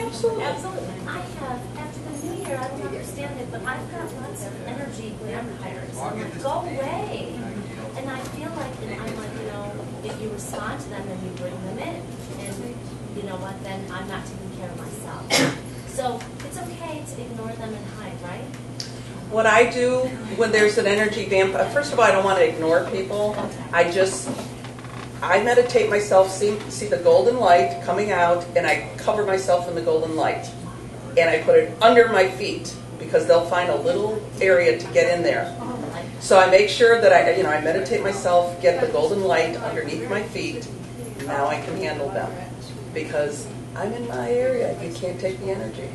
Absolutely. Absolutely. I have, after the new year, I don't understand it, but I've got lots of energy vampires. I'm like, go away. And I feel like, and I'm like, if you respond to them, then you bring them in. And you know what, then I'm not taking care of myself. So it's okay to ignore them and hide, right? What I do when there's an energy vampire, first of all, I don't want to ignore people. I meditate myself, see the golden light coming out, and I cover myself in the golden light. And I put it under my feet, because they'll find a little area to get in there. So I make sure that I meditate myself, get the golden light underneath my feet. Now I can handle them, because I'm in my area. You can't take the energy.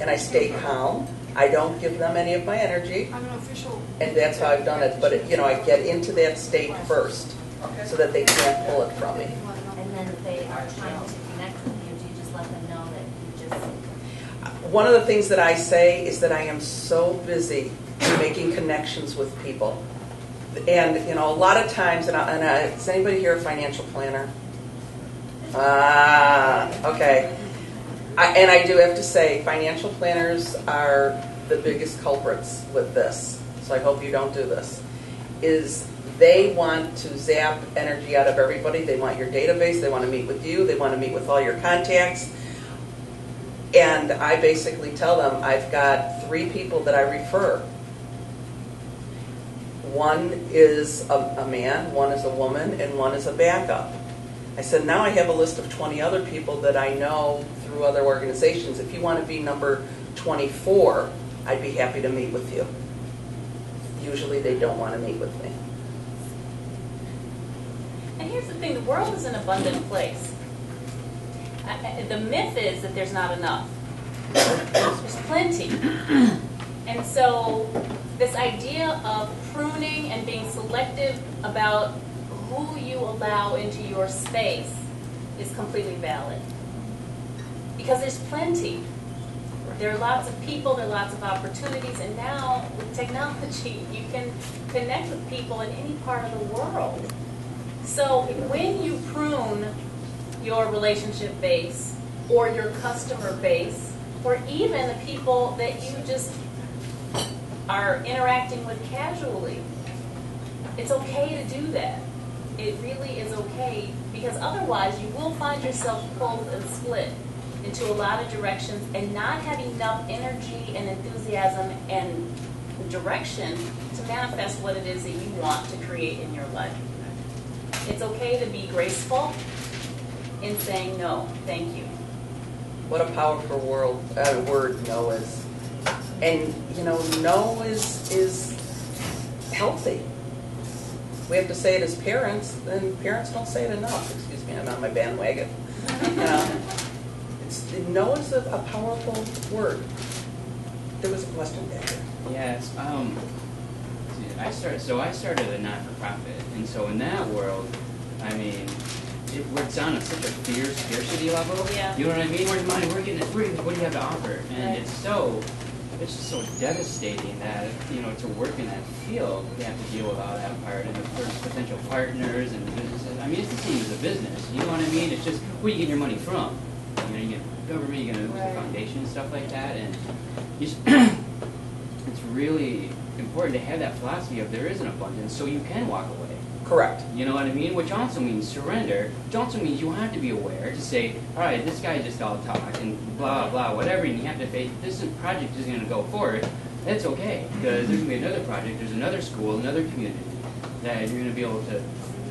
And I stay calm. I don't give them any of my energy. And that's how I've done it. But I get into that state first, so that they can't pull it from me. And then if they are trying to connect with you, do you just let them know that you just... One of the things that I say is that I am so busy making connections with people. And, a lot of times, is anybody here a financial planner? Okay. And I do have to say, financial planners are the biggest culprits with this. So I hope you don't do this. They want to zap energy out of everybody. They want your database. They want to meet with you. They want to meet with all your contacts. And I basically tell them, I've got 3 people that I refer. One is a man, one is a woman, and one is a backup. I said, now I have a list of 20 other people that I know through other organizations. If you want to be number 24, I'd be happy to meet with you. Usually they don't want to meet with me. And here's the thing, the world is an abundant place. The myth is that there's not enough. There's plenty. And so this idea of pruning and being selective about who you allow into your space is completely valid. Because there's plenty. There are lots of people, there are lots of opportunities, and now with technology, you can connect with people in any part of the world. So when you prune your relationship base or your customer base, or even the people that you just are interacting with casually, it's okay to do that. It really is okay, because otherwise you will find yourself pulled and split into a lot of directions and not have enough energy and enthusiasm and direction to manifest what it is that you want to create in your life. It's okay to be graceful in saying no, thank you. What a powerful word no is. And, no is healthy. We have to say it as parents, and parents don't say it enough. Excuse me, I'm on my bandwagon. No is a powerful word. There was a question back there. Yes. I started a not-for-profit, and so in that world, it's on such a fierce scarcity level. Yeah. You know what I mean? Where's money? What do you have to offer? And Right. it's just so devastating that, to work in that field, we have to deal with all that part and the potential partners and the businesses. It's the same as a business. You know what I mean? It's just, where you get your money from? You get government, you get a foundation and stuff like that, and it's really important to have that philosophy of there is an abundance, so you can walk away. Correct. You know what I mean? Which also means surrender. Which also means you have to be aware to say, all right, this guy just all talk and blah, blah, whatever, and you have to face this project is going to go forward. That's okay, because there's going to be another project, there's another school, another community that you're going to be able to,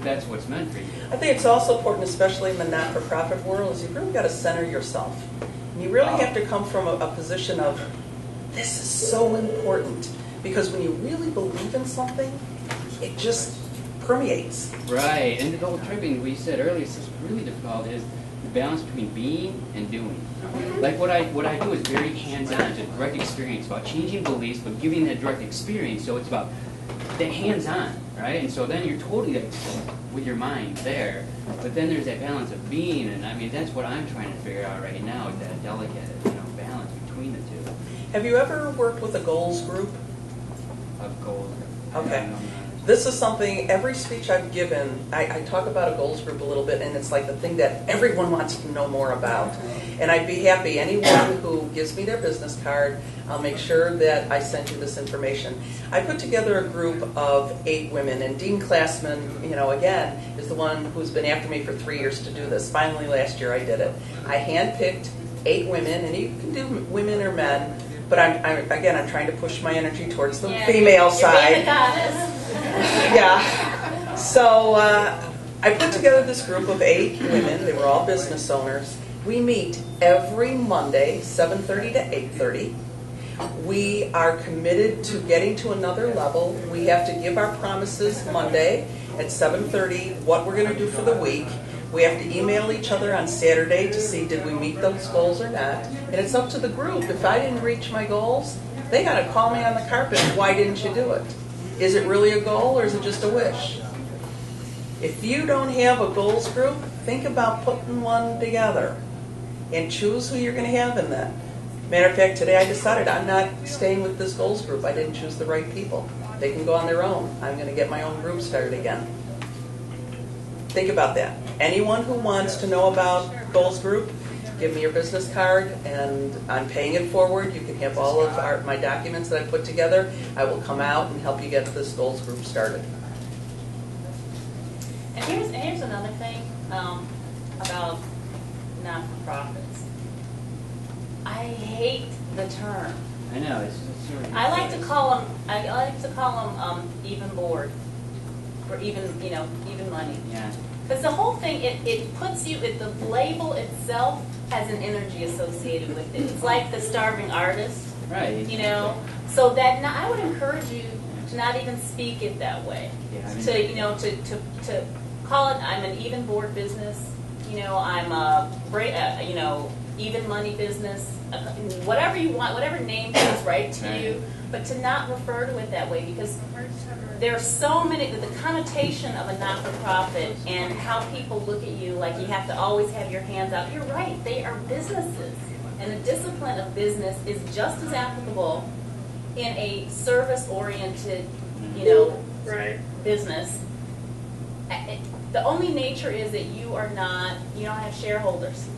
that's what's meant for you. I think it's also important, especially in the not-for-profit world, is you've really got to center yourself. And you really have to come from a position of, this is so important. Because when you really believe in something, it just permeates. Right, and the whole tripping we said earlier is really difficult is the balance between being and doing. Like what I do is very hands-on, it's a direct experience about changing beliefs, but giving that direct experience. So it's about the hands-on, right? And so then you're totally with your mind there. But then there's that balance of being, and that's what I'm trying to figure out right now, is that delicate, balance between the two. Have you ever worked with a goals group? Of goals. Okay. This is something, every speech I've given, I talk about a goals group a little bit, and it's like the thing that everyone wants to know more about. And I'd be happy, anyone who gives me their business card, I'll make sure that I send you this information. I put together a group of 8 women, and Dean Classman, again, is the one who's been after me for 3 years to do this. Finally, last year I did it. I handpicked 8 women, and you can do women or men, but I'm trying to push my energy towards the female side. You're being a goddess. Yeah. So I put together this group of 8 women. They were all business owners. We meet every Monday, 7:30 to 8:30. We are committed to getting to another level. We have to give our promises Monday at 7:30, what we're going to do for the week. We have to email each other on Saturday to see did we meet those goals or not. And it's up to the group. If I didn't reach my goals, they got to call me on the carpet. Why didn't you do it? Is it really a goal or is it just a wish? If you don't have a goals group, think about putting one together and choose who you're going to have in that. Matter of fact, today I decided I'm not staying with this goals group. I didn't choose the right people. They can go on their own. I'm going to get my own group started again. Think about that. Anyone who wants to know about goals group, give me your business card, and I'm paying it forward. You can have all of my documents that I put together. I will come out and help you get this goals group started. And here's another thing about not-for-profits. I hate the term. I know it's sort of. I like to call them even board, or even money. Yeah. Because the whole thing, it puts you, the label itself has an energy associated with it. It's like the starving artist, Right. So that I would encourage you to not even speak it that way. Yeah, I mean, To call it, I'm an even board business. I'm a even money business. Whatever you want, whatever name feels right to you, but to not refer to it that way, because there are so many, the connotation of a not-for-profit and how people look at you like you have to always have your hands out. You're right, they are businesses. And the discipline of business is just as applicable in a service-oriented, business. The only nature is that you don't have shareholders.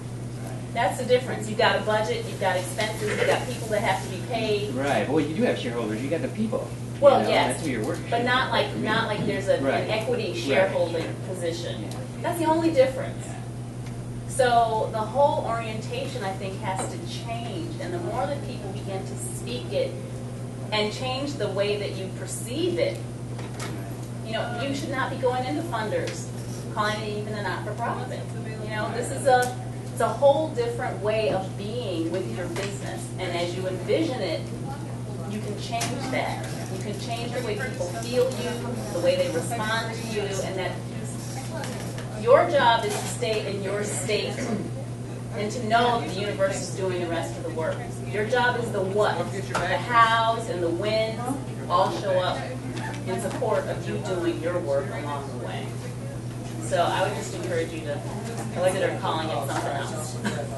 That's the difference. You've got a budget, you've got expenses, you've got people that have to be paid. Right. But you do have shareholders. You got the people. Well, yes. That's who you're working. But not like there's an equity shareholding position. Yeah. That's the only difference. Yeah. So the whole orientation, I think, has to change. And the more that people begin to speak it and change the way that you perceive it, you should not be going into funders, calling it even a not-for-profit. This is it's a whole different way of being with your business. And as you envision it, you can change that. You can change the way people feel you, the way they respond to you, and that your job is to stay in your state and to know that the universe is doing the rest of the work. Your job is the what. The hows and the whens all show up in support of you doing your work along the way. So I would just encourage you to consider calling it something else.